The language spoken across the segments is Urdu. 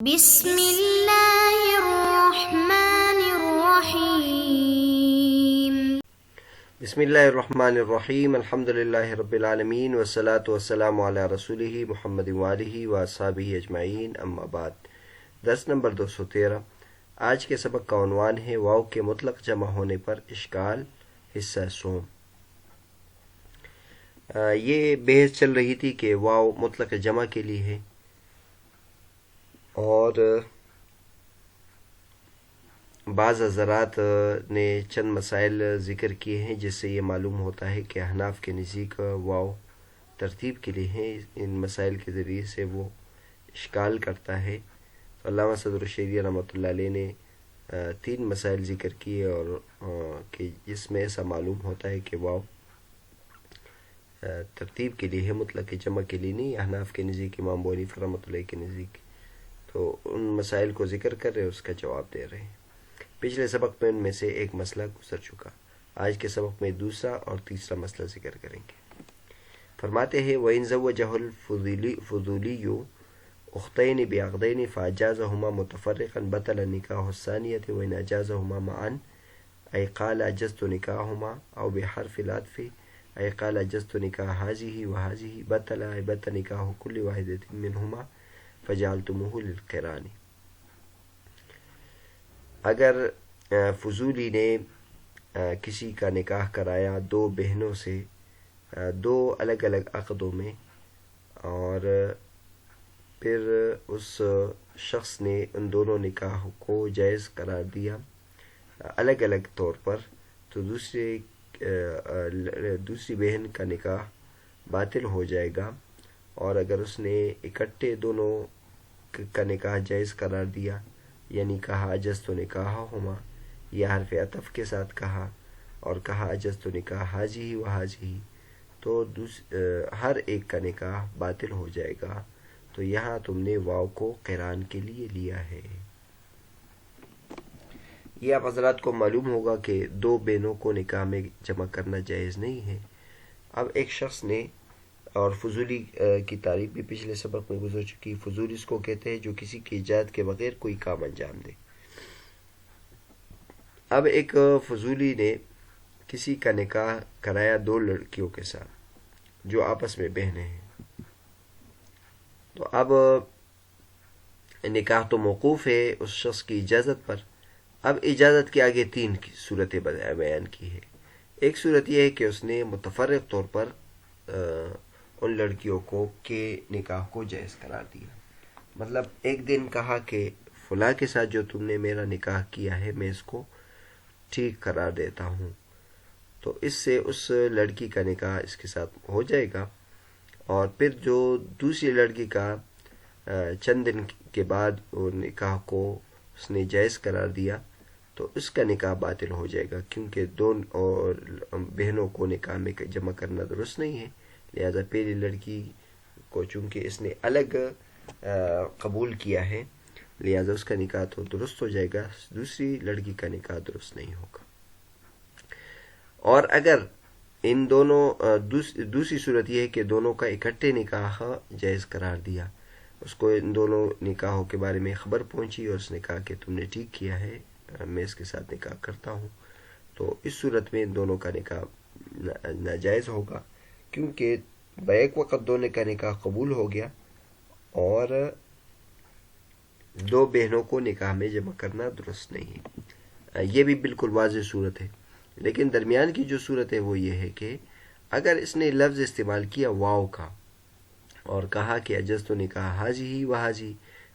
بسم اللہ الرحمن الرحیم بسم اللہ الرحمن الرحیم الحمد للہ رب العالمین والصلاة والسلام علی رسولہ محمد وآلہ واصحابہ اجمعین اما بعد۔ درس نمبر 213۔ آج کے سبق کا عنوان ہے واو کے مطلق جمع ہونے پر اشکال، حصہ سوم۔ یہ بحث چل رہی تھی کہ واو مطلق جمع کے لیے ہے، اور بعض حضرات نے چند مسائل ذکر کیے ہیں جس سے یہ معلوم ہوتا ہے کہ احناف کے نزدیک واو ترتیب کے لیے ہیں۔ ان مسائل کے ذریعے سے وہ اشکال کرتا ہے۔ تو علامہ صدر الشریعہ رحمۃ اللہ علیہ نے 3 مسائل ذکر کیے، اور کہ جس میں ایسا معلوم ہوتا ہے کہ واو ترتیب کے لیے ہے، مطلق جمع کے لیے نہیں۔ احناف کے نزدیک، امام ابو حنیفہ رحمۃ اللہ کے نزدیک، تو ان مسائل کو ذکر کر رہے، اس کا جواب دے رہے ہیں۔ پچھلے سبق میں ان میں سے ایک مسئلہ گزر چکا، آج کے سبق میں دوسرا اور تیسرا مسئلہ ذکر کریں گے۔ فرماتے ہیں وَإِن زَوَّجَهُ الْفُضُولِيُّ أُخْتَيْنِ بِعَقْدَيْنِ فَأَجَازَهُمَا مُتَفَرِّقًا بَطَلَ نِكَاحُ الثَّانِيَةِ وَإِنْ أَجَازَهُمَا مَعًا أي قال أجزت نكاحهما أو بحرف العطف أي قال أجزت نكاح هذه وهذه بطل أي بطل نكاح كل واحدة منهما فجعلتموه للقران۔ اگر فضولی نے کسی کا نکاح کرایا 2 بہنوں سے 2 الگ الگ عقدوں میں، اور پھر اس شخص نے ان دونوں نکاح کو جائز قرار دیا الگ الگ طور پر، تو دوسری بہن کا نکاح باطل ہو جائے گا۔ اور اگر اس نے اکٹھے دونوں کا نکاح جائز قرار دیا، یعنی کہا اجزت نکاحہما، یا حرف عطف کے ساتھ کہا اور کہا اجزت نکاح ہذہ و ہذہ، تو ہر ایک کا نکاح باطل ہو جائے گا۔ تو یہاں تم نے واو کو قران کے لیے لیا ہے۔ یہ آپ حضرات کو معلوم ہوگا کہ 2 بہنوں کو نکاح میں جمع کرنا جائز نہیں ہے۔ اب ایک شخص نے، اور فضولی کی تعریف بھی پچھلے سبق میں گزر چکی، فضولی اس کو کہتے ہیں جو کسی کی اجازت کے بغیر کوئی کام انجام دے۔ اب ایک فضولی نے کسی کا نکاح کرایا 2 لڑکیوں کے ساتھ جو آپس میں بہنیں ہیں، تو اب نکاح تو موقوف ہے اس شخص کی اجازت پر۔ اب اجازت کے آگے 3 صورتیں بیان کی ہے۔ ایک صورت یہ ہے کہ اس نے متفرق طور پر ان لڑکیوں کے نکاح کو جائز قرار دیا، مطلب ایک دن کہا کہ فلاں کے ساتھ جو تم نے میرا نکاح کیا ہے میں اس کو ٹھیک قرار دیتا ہوں، تو اس سے اس لڑکی کا نکاح اس کے ساتھ ہو جائے گا۔ اور پھر جو دوسری لڑکی کا چند دن کے بعد وہ نکاح کو اس نے جائز قرار دیا، تو اس کا نکاح باطل ہو جائے گا، کیونکہ 2 بہنوں کو نکاح میں جمع کرنا درست نہیں ہے۔ لہذا پہلی لڑکی کو چونکہ اس نے الگ قبول کیا ہے، لہذا اس کا نکاح تو درست ہو جائے گا، دوسری لڑکی کا نکاح درست نہیں ہوگا۔ اور اگر ان دونوں دوسری صورت یہ ہے کہ دونوں کا اکٹھے نکاح جائز قرار دیا، اس کو ان دونوں نکاحوں کے بارے میں خبر پہنچی اور اس نے کہا کہ تم نے ٹھیک کیا ہے، میں اس کے ساتھ نکاح کرتا ہوں، تو اس صورت میں ان دونوں کا نکاح ناجائز ہوگا، کیونکہ بیک وقت دونوں کا نکاح قبول ہو گیا، اور 2 بہنوں کو نکاح میں جمع کرنا درست نہیں ہے۔ یہ بھی بالکل واضح صورت ہے۔ لیکن درمیان کی جو صورت ہے وہ یہ ہے کہ اگر اس نے لفظ استعمال کیا واو کا اور کہا کہ اجزت نکاح ہذہ و ہذہ،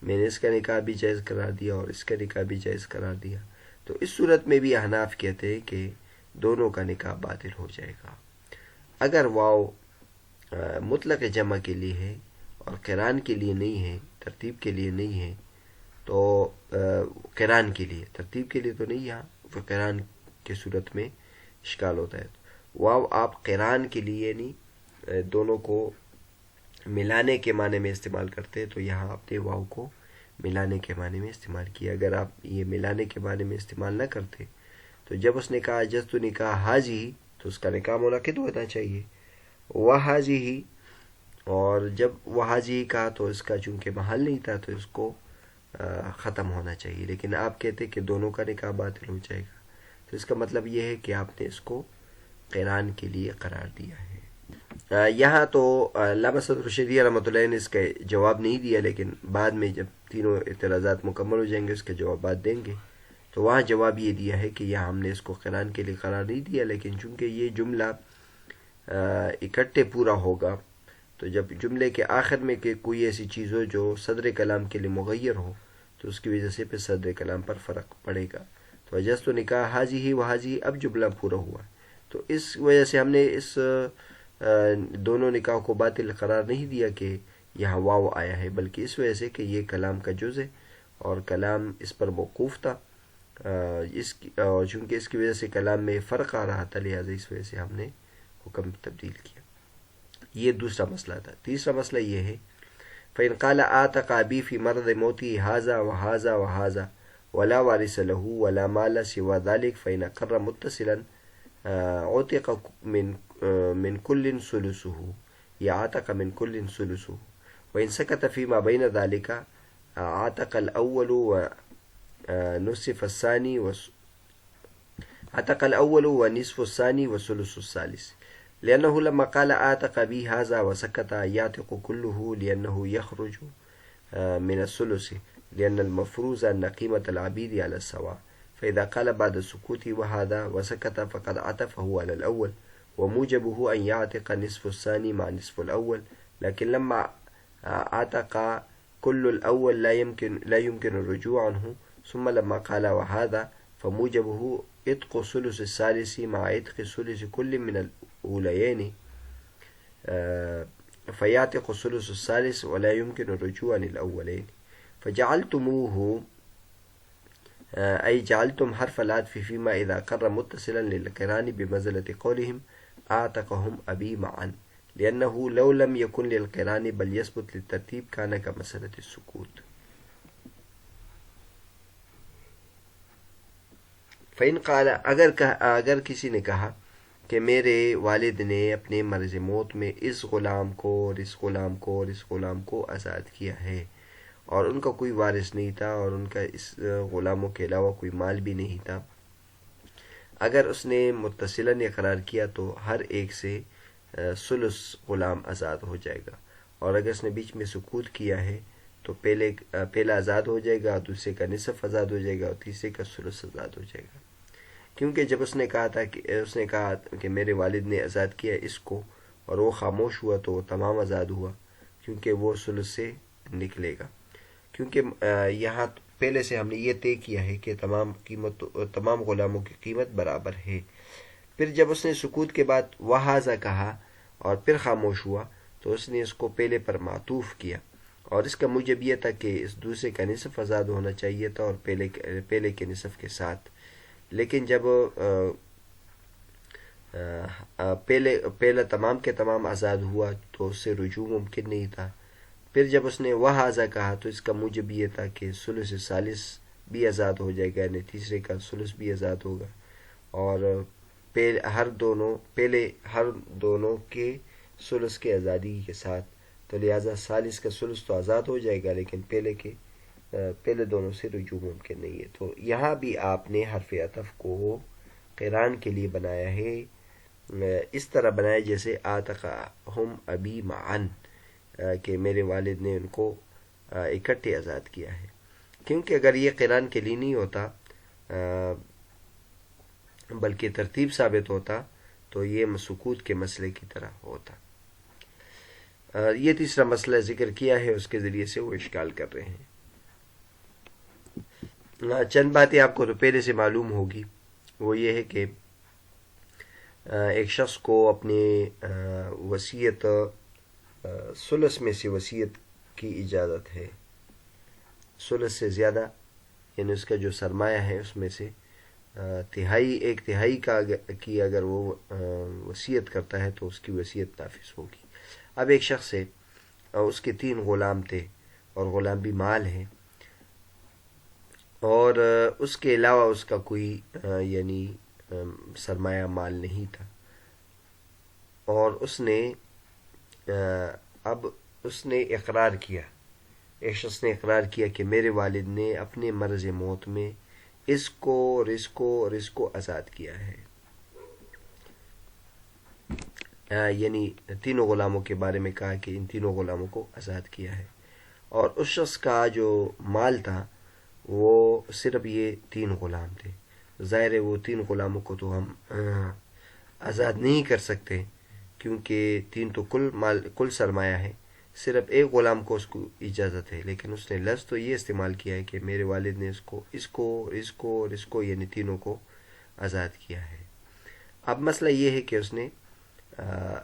میں نے اس کا نکاح بھی جائز قرار دیا اور اس کا نکاح بھی جائز قرار دیا، تو اس صورت میں بھی احناف کہتے ہیں کہ دونوں کا نکاح باطل ہو جائے گا۔ اگر واو مطلق جمع کے لیے ہے اور قران کے لیے نہیں ہے، ترتیب کے لیے نہیں ہے، تو قران کے لیے، ترتیب کے لیے تو نہیں، یہاں قران کی صورت میں اشکال ہوتا ہے۔ واو آپ قران کے لیے یعنی دونوں کو ملانے کے معنی میں استعمال کرتے ہیں، تو یہاں آپ نے واو کو ملانے کے معنی میں استعمال کیا۔ اگر آپ یہ ملانے کے معنی میں استعمال نہ کرتے تو جب اس نے کہا اجزت نکاح ہذہ، تو اس کا نکاح منعقد ہونا چاہیے، وہذہ، اور جب وہذہ کہا تو اس کا چونکہ محل نہیں تھا تو اس کو ختم ہونا چاہیے، لیکن آپ کہتے کہ دونوں کا نکاح باطل ہو جائے گا، تو اس کا مطلب یہ ہے کہ آپ نے اس کو قران کے لیے قرار دیا ہے۔ یہاں تو علامہ صدر رشیدی رحمۃ اللہ نے اس کا جواب نہیں دیا، لیکن بعد میں جب تینوں اعتراضات مکمل ہو جائیں گے اس کے جوابات دیں گے، تو وہاں جواب یہ دیا ہے کہ یہاں ہم نے اس کو قران کے لیے قرار نہیں دیا، لیکن چونکہ یہ جملہ اکٹھے پورا ہوگا، تو جب جملے کے آخر میں کہ کوئی ایسی چیز ہو جو صدر کلام کے لیے مغیر ہو، تو اس کی وجہ سے پھر صدر کلام پر فرق پڑے گا۔ تو اجزت نکاح حاجی ہی و حاجی، اب جملہ پورا ہوا، تو اس وجہ سے ہم نے اس دونوں نکاح کو باطل قرار نہیں دیا کہ یہاں واو آیا ہے، بلکہ اس وجہ سے کہ یہ کلام کا جز ہے اور کلام اس پر موقوف تھا، اور چونکہ اس کی وجہ سے کلام میں فرق آ رہا تھا، لہٰذا اس وجہ سے ہم نے حکم تبدیل کیا۔ یہ دوسرا مسئلہ تھا۔ تیسرا مسئلہ یہ ہے فَإِنْ قَالَ آتَقَ أَبِي فِي مَرْضِ مَوْتِهِ هَذَا وَهَذَا وَهَذَا وَلَا وَارِثَ لَهُ وَلَا مَالَ سِوَى ذَلِكَ فَإِنْ أَقَرَّ مُتَّصِلًا عُتِقَ مِنْ كُلٍّ ثُلُثُهُ یا عَتَقَ مِنْ كُلٍّ ثُلُثُهُ وَإِنْ سَكَتَ فِيمَا بَيْنَ ذَلِكَ عَتَقَ الْأَوَّلُ وَنُصِفَ الثَّانِي عَتَقَ الْأَوَّلُ وَنِصْفُ الثَّانِي وَثُلُثُ الثَّالِثِ لأنه لما قال آتق بي هذا وسكت يعتق كله لأنه يخرج من الثلث لأن المفروض أن قيمة العبيد على السواء، فإذا قال بعد السكوت وهذا وسكت فقد عطفه على الأول وموجبه أن يعتق نصف الثاني مع نصف الأول، لكن لما عتق كل الأول لا يمكن الرجوع عنه، ثم لما قال وهذا فموجبه عتق ثلث الثالث مع عتق ثلث كل من الأوليين فيعتق ثلث الثالث ولا يمكن الرجوع عن الأولين، فجعلتموه أي جعلتم حرف العطف فيما إذا قر متصلا للقران بمنزلة قولهم أعتقهم أبي معا، لأنه لو لم يكن للقران بل يثبت للترتيب كان كمسألة السكوت۔ فإن قال اگر کسی نے کہا کہ میرے والد نے اپنے مرض موت میں اس غلام کو اور اس غلام کو اور اس غلام کو آزاد کیا ہے، اور ان کا کوئی وارث نہیں تھا اور ان کا اس غلاموں کے علاوہ کوئی مال بھی نہیں تھا، اگر اس نے متصلاً اقرار کیا تو ہر ایک سے ثلث غلام آزاد ہو جائے گا، اور اگر اس نے بیچ میں سکوت کیا ہے تو پہلا آزاد ہو جائے گا، دوسرے کا نصف آزاد ہو جائے گا اور تیسرے کا ثلث آزاد ہو جائے گا، کیونکہ جب اس نے کہا کہ میرے والد نے آزاد کیا اس کو اور وہ خاموش ہوا تو وہ تمام آزاد ہوا، کیونکہ وہ ثلث سے نکلے گا، کیونکہ یہاں پہلے سے ہم نے یہ طے کیا ہے کہ تمام غلاموں کی قیمت برابر ہے۔ پھر جب اس نے سکوت کے بعد وہذا کہا اور پھر خاموش ہوا تو اس نے اس کو پہلے پر معطوف کیا، اور اس کا موجب یہ تھا کہ اس دوسرے کا نصف آزاد ہونا چاہیے تھا اور پہلے کے نصف کے ساتھ، لیکن جب پہلا تمام کے تمام آزاد ہوا تو اس سے رجوع ممکن نہیں تھا۔ پھر جب اس نے وہذا کہا تو اس کا موجب یہ تھا کہ ثلث ثالث بھی آزاد ہو جائے گا، یعنی تیسرے کا ثلث بھی آزاد ہوگا، اور ہر دونوں کے ثلث کے آزادی کے ساتھ، تو لہٰذا ثالث کا ثلث تو آزاد ہو جائے گا، لیکن پہلے دونوں سے رجوع ممکن نہیں ہے۔ تو یہاں بھی آپ نے حرف عطف کو قران کے لیے بنایا ہے، اس طرح بنایا جیسے آتقہم ابی معن، کہ میرے والد نے ان کو اکٹھے آزاد کیا ہے، کیونکہ اگر یہ قران کے لیے نہیں ہوتا بلکہ ترتیب ثابت ہوتا تو یہ سکوت کے مسئلے کی طرح ہوتا۔ یہ تیسرا مسئلہ ذکر کیا ہے، اس کے ذریعے سے وہ اشکال کر رہے ہیں۔ چند باتیں آپ کو تو پہلے سے معلوم ہوگی، وہ یہ ہے کہ ایک شخص کو اپنی وصیت ثلث میں سے وصیت کی اجازت ہے، ثلث سے زیادہ یعنی اس کا جو سرمایہ ہے اس میں سے ایک تہائی کی اگر وہ وصیت کرتا ہے تو اس کی وصیت نافذ ہوگی۔ اب ایک شخص ہے اور اس کے 3 غلام تھے اور غلام بھی مال ہیں، اور اس کے علاوہ اس کا کوئی یعنی سرمایہ مال نہیں تھا، اور اس نے اقرار کیا ایک شخص نے اقرار کیا کہ میرے والد نے اپنے مرض موت میں اس کو اور اس کو اور اس کو آزاد کیا ہے، یعنی تینوں غلاموں کے بارے میں کہا کہ ان تینوں غلاموں کو آزاد کیا ہے، اور اس شخص کا جو مال تھا وہ صرف یہ 3 غلام تھے۔ ظاہر ہے وہ 3 غلاموں کو تو ہم آزاد نہیں کر سکتے، کیونکہ 3 تو کل سرمایہ ہے، صرف ایک غلام کو اس کو اجازت ہے، لیکن اس نے لفظ تو یہ استعمال کیا ہے کہ میرے والد نے اس کو اس کو اس کو اور اس کو یعنی تینوں کو آزاد کیا ہے۔ اب مسئلہ یہ ہے کہ اس نے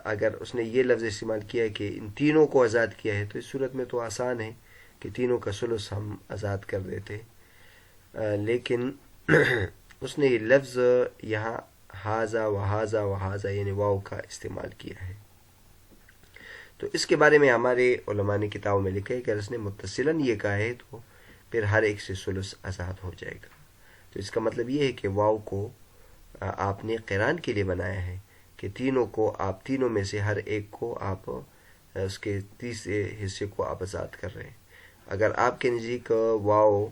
اگر اس نے یہ لفظ استعمال کیا ہے کہ ان تینوں کو آزاد کیا ہے، تو اس صورت میں تو آسان ہے کہ تینوں کا ثلث ہم آزاد کر دیتے، لیکن اس نے یہ لفظ یہاں ہاذا و ہاذا و ہاذا یعنی واو کا استعمال کیا ہے۔ تو اس کے بارے میں ہمارے علماء نے کتابوں میں لکھا ہے کہ اگر اس نے متصلاً یہ کہا ہے تو پھر ہر ایک سے ثلث آزاد ہو جائے گا۔ تو اس کا مطلب یہ ہے کہ واو کو آپ نے قران کے لیے بنایا ہے کہ تینوں کو آپ تینوں میں سے ہر ایک کو آپ اس کے تیسرے حصے کو آپ آزاد کر رہے ہیں۔ اگر آپ کے نزدیک واو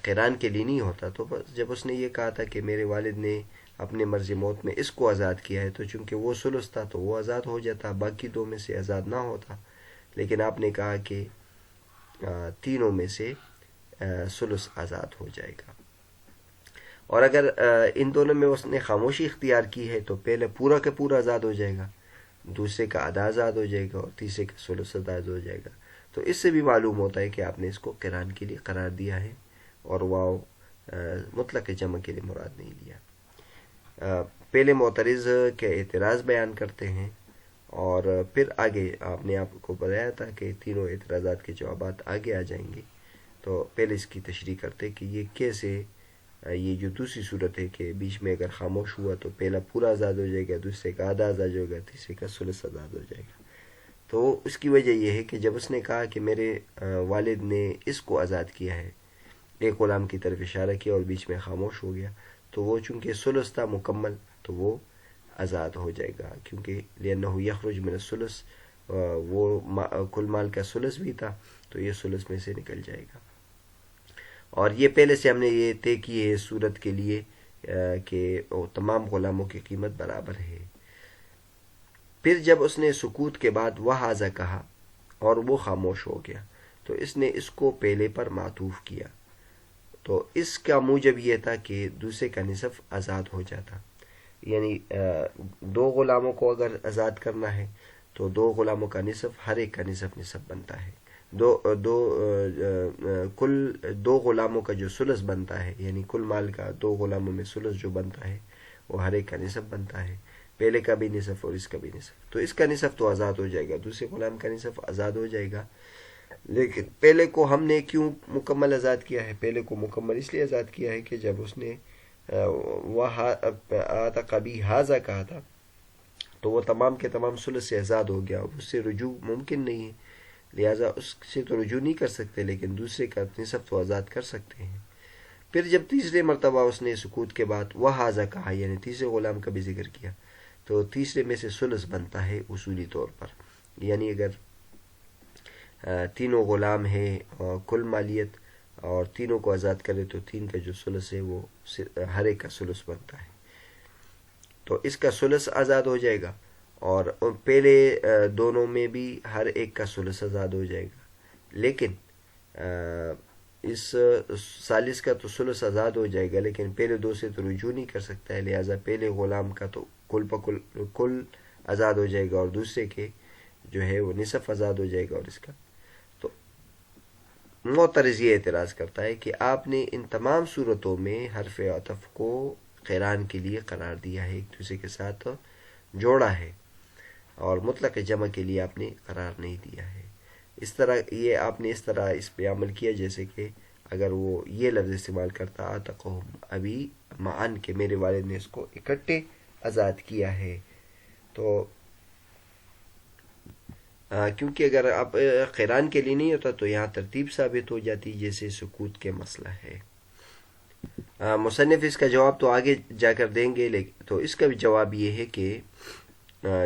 قران کے لیے نہیں ہوتا تو جب اس نے یہ کہا تھا کہ میرے والد نے اپنے مرض موت میں اس کو آزاد کیا ہے، تو چونکہ وہ ثلث تھا تو وہ آزاد ہو جاتا، باقی 2 میں سے آزاد نہ ہوتا، لیکن آپ نے کہا کہ تینوں میں سے ثلث آزاد ہو جائے گا۔ اور اگر ان دونوں میں اس نے خاموشی اختیار کی ہے تو پہلے پورا کا پورا آزاد ہو جائے گا، دوسرے کا آدھا آزاد ہو جائے گا، اور تیسرے کا ثلث آزاد ہو جائے گا۔ تو اس سے بھی معلوم ہوتا ہے کہ آپ نے اس کو قران کے لیے قرار دیا ہے اور واو مطلق جمع کے لیے مراد نہیں لیا۔ پہلے معترض کے اعتراض بیان کرتے ہیں، اور پھر آگے آپ نے آپ کو بتایا تھا کہ تینوں اعتراضات کے جوابات آگے آ جائیں گے، تو پہلے اس کی تشریح کرتے کہ یہ کیسے، یہ جو دوسری صورت ہے کہ بیچ میں اگر خاموش ہوا تو پہلا پورا آزاد ہو جائے گا، دوسرے کا آدھا آزاد ہو گا، تیسرے کا ثلث آزاد ہو جائے گا۔ تو اس کی وجہ یہ ہے کہ جب اس نے کہا کہ میرے والد نے اس کو آزاد کیا ہے، ایک غلام کی طرف اشارہ کیا اور بیچ میں خاموش ہو گیا، تو وہ چونکہ ثلث تھا مکمل تو وہ آزاد ہو جائے گا، کیونکہ لأنه یخرج من الثلث، وہ کل مال کا ثلث بھی تھا تو یہ ثلث میں سے نکل جائے گا۔ اور یہ پہلے سے ہم نے یہ طے کی ہے اس صورت کے لیے کہ تمام غلاموں کی قیمت برابر ہے۔ پھر جب اس نے سکوت کے بعد وہذا کہا اور وہ خاموش ہو گیا، تو اس نے اس کو پہلے پر معطوف کیا، تو اس کا موجب یہ تھا کہ دوسرے کا نصف آزاد ہو جاتا، یعنی 2 غلاموں کو اگر آزاد کرنا ہے تو 2 غلاموں کا نصف، ہر ایک کا نصف بنتا ہے، کل 2 غلاموں کا جو ثلث بنتا ہے، یعنی کل مال کا 2 غلاموں میں ثلث جو بنتا ہے وہ ہر ایک کا نصف بنتا ہے، پہلے کا بھی نصف اور اس کا بھی نصف، تو اس کا نصف تو آزاد ہو جائے گا، دوسرے غلام کا نصف آزاد ہو جائے گا۔ لیکن پہلے کو ہم نے کیوں مکمل آزاد کیا ہے؟ پہلے کو مکمل اس لیے آزاد کیا ہے کہ جب اس نے کبھی ہاذا کہا تھا تو وہ تمام کے تمام ثلث سے آزاد ہو گیا، اس سے رجوع ممکن نہیں ہے، لہٰذا اس سے تو رجوع نہیں کر سکتے، لیکن دوسرے کا نصف تو آزاد کر سکتے ہیں۔ پھر جب تیسرے مرتبہ اس نے سکوت کے بعد وہذا کہا، یعنی تیسرے غلام کا بھی ذکر کیا، تو تیسرے میں سے ثلث بنتا ہے اصولی طور پر، یعنی اگر تینوں غلام ہیں اور کل مالیت اور تینوں کو آزاد کرے تو 3 کا جو ثلث ہے وہ ہر ایک کا ثلث بنتا ہے، تو اس کا ثلث آزاد ہو جائے گا، اور پہلے دونوں میں بھی ہر ایک کا ثلث آزاد ہو جائے گا، لیکن اس ثالث کا تو ثلث آزاد ہو جائے گا، لیکن پہلے 2 سے تو رجوع نہیں کر سکتا ہے، لہٰذا پہلے غلام کا تو کل آزاد ہو جائے گا، اور دوسرے کے جو ہے وہ نصف آزاد ہو جائے گا، اور اس کا تو معترض یہ اعتراض کرتا ہے کہ آپ نے ان تمام صورتوں میں حرف عطف کو قران کے لیے قرار دیا ہے، ایک دوسرے کے ساتھ جوڑا ہے، اور مطلق جمع کے لیے آپ نے قرار نہیں دیا ہے۔ اس طرح یہ آپ نے اس طرح اس پہ عمل کیا جیسے کہ اگر وہ یہ لفظ استعمال کرتا آتقہم ابی معن کہ میرے والد نے اس کو اکٹھے آزاد کیا ہے، تو کیونکہ اگر آپ قران کے لیے نہیں ہوتا تو یہاں ترتیب ثابت ہو جاتی جیسے سکوت کے مسئلہ ہے۔ مصنف اس کا جواب تو آگے جا کر دیں گے، تو اس کا بھی جواب یہ ہے کہ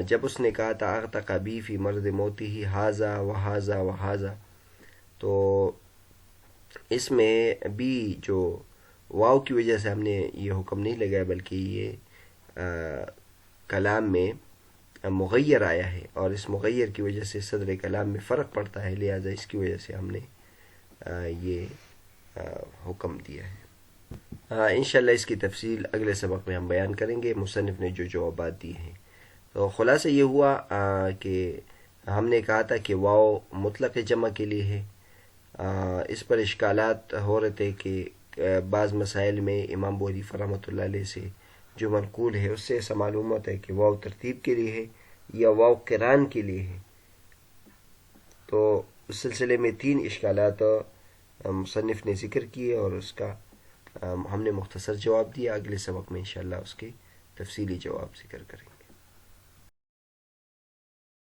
جب اس نے کہا تھا اعتق بی فی مرض موتی ہی ہاذا و ہاذا و ہاذا، تو اس میں بھی جو واو کی وجہ سے ہم نے یہ حکم نہیں لگایا، بلکہ یہ کلام میں مغیر آیا ہے، اور اس مغیر کی وجہ سے صدر کلام میں فرق پڑتا ہے، لہذا اس کی وجہ سے ہم نے یہ حکم دیا ہے۔ انشاءاللہ اس کی تفصیل اگلے سبق میں ہم بیان کریں گے، مصنف نے جو جوابات دیے ہیں۔ تو خلاصہ یہ ہوا کہ ہم نے کہا تھا کہ واو مطلق جمع کے لیے ہے۔ اس پر اشکالات ہو رہے تھے کہ بعض مسائل میں امام ابو حنیفہ رحمۃ اللہ علیہ سے جو منقول ہے اس سے ایسا معلوم ہوتا ہے کہ واو ترتیب کے لیے ہے یا واو قران کے لیے ہے۔ تو اس سلسلے میں 3 اشکالات مصنف نے ذکر کیے اور اس کا ہم نے مختصر جواب دیا۔ اگلے سبق میں انشاءاللہ اس کے تفصیلی جواب ذکر کریں گے۔